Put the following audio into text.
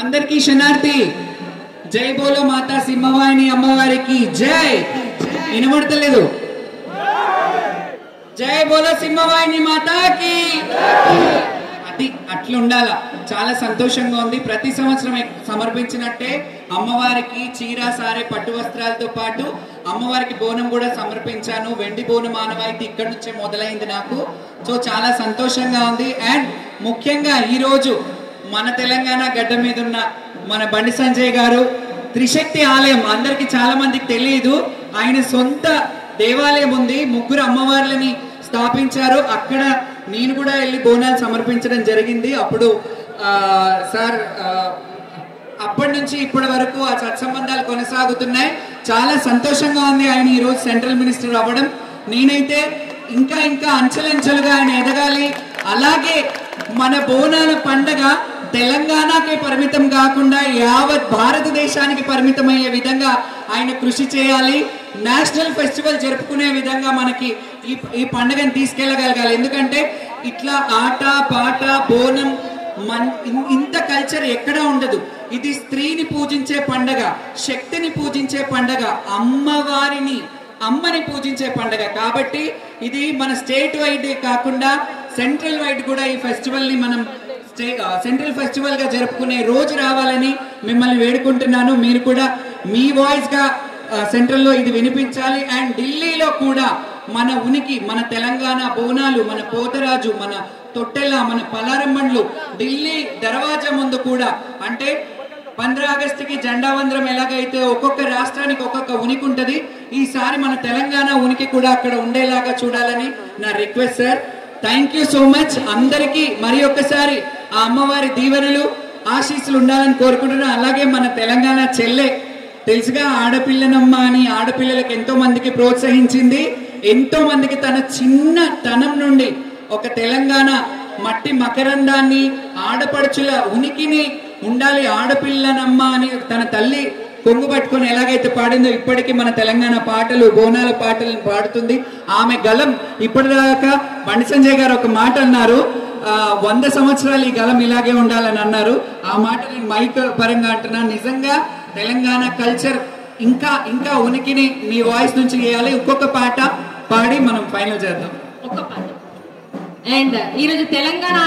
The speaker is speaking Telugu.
అందరికీ శనార్థి జై బోలో మాతా సింహవాహిని అమ్మవారికి జై. వినబడతలేదు? జై బోలో సింహవాహిని మాతాకి. అది అట్లా ఉండాల. చాలా సంతోషంగా ఉంది. ప్రతి సంవత్సరం సమర్పించినట్టే అమ్మవారికి చీర సారే పట్టు వస్త్రాలతో పాటు అమ్మవారికి బోనం కూడా సమర్పించాను. వెండి బోనం ఆనవాయితీ ఇక్కడ నుంచే మొదలైంది నాకు. సో చాలా సంతోషంగా ఉంది. అండ్ ముఖ్యంగా ఈరోజు మన తెలంగాణ గడ్డ మీద ఉన్న మన బండి సంజయ్ గారు త్రిశక్తి ఆలయం అందరికి చాలా మందికి తెలియదు. ఆయన సొంత దేవాలయం ఉంది. 3 అమ్మవార్లని స్థాపించారు. అక్కడ నేను కూడా వెళ్ళి బోనాలు సమర్పించడం జరిగింది. అప్పుడు సార్ అప్పటి నుంచి ఇప్పటి వరకు ఆ సత్సంబంధాలు కొనసాగుతున్నాయి. చాలా సంతోషంగా ఉంది ఆయన ఈరోజు సెంట్రల్ మినిస్టర్ అవ్వడం. నేనైతే ఇంకా ఇంకా అంచెలంచెలుగా ఆయన ఎదగాలి. అలాగే మన బోనాల పండగ తెలంగాణకే పరిమితం కాకుండా యావత్ భారతదేశానికి పరిమితమయ్యే విధంగా ఆయన కృషి చేయాలి. నేషనల్ ఫెస్టివల్ జరుపుకునే విధంగా మనకి ఈ పండుగను తీసుకెళ్ళగలగాలి. ఎందుకంటే ఇట్లా ఆట పాట బోనం ఇంత కల్చర్ ఎక్కడా ఉండదు. ఇది స్త్రీని పూజించే పండగ, శక్తిని పూజించే పండగ, అమ్మని పూజించే పండగ. కాబట్టి ఇది మన స్టేట్ వైడ్ కాకుండా సెంట్రల్ వైడ్ కూడా ఈ ఫెస్టివల్ ని మనం సెంట్రల్ ఫెస్టివల్ గా జరుపుకునే రోజు రావాలని మిమ్మల్ని వేడుకుంటున్నాను. మీరు కూడా మీ వాయిస్ గా సెంట్రల్ లో ఇది వినిపించాలి. అండ్ ఢిల్లీలో కూడా మన ఉనికి, మన తెలంగాణ బోనాలు, మన పోతరాజు, మన తొట్టెల, మన పలారంబండ్లు ఢిల్లీ దర్వాజా ముందు కూడా, అంటే 15 ఆగస్టుకి జెండా వందరం ఎలాగైతే ఒక్కొక్క రాష్ట్రానికి ఒక్కొక్క ఉనికి ఉంటది, ఈసారి మన తెలంగాణ ఉనికి కూడా అక్కడ ఉండేలాగా చూడాలని నా request sir. Thank you so much. అందరికీ మరి ఒక్కసారి ఆ అమ్మవారి దీవెనలు ఆశీస్సులు ఉండాలని కోరుకుంటున్నాను. అలాగే మన తెలంగాణ చెల్లె తెలుసుగా, ఆడపిల్లనమ్మ అని ఆడపిల్లలకు ఎంతో మందికి ప్రోత్సహించింది. ఎంతో మందికి తన చిన్న తనం నుండి ఒక తెలంగాణ మట్టి మకరందాన్ని, ఆడపడుచుల ఉనికిని ఉండాలి ఆడపిల్లనమ్మ అని తన తల్లి కొంగు పట్టుకొని ఎలాగైతే పాడిందో ఇప్పటికీ మన తెలంగాణ పాటలు, బోనాల పాటలను పాడుతుంది. ఆమె గలం ఇప్పటిదాకా బండి సంజయ్ గారు ఒక మాట అన్నారు, 100 సంవత్సరాలు ఈ గలం ఇలాగే ఉండాలని అన్నారు. ఆ మాట నేను మైక్ పరంగా అంటున్నాను. నిజంగా తెలంగాణ కల్చర్ ఇంకా ఇంకా ఉనికిని మీ వాయిస్ నుంచి చేయాలి. ఒక్కొక్క పాట పాడి మనం ఫైనల్ చేద్దాం. ఒక్క పాట. అండ్ ఈరోజు తెలంగాణ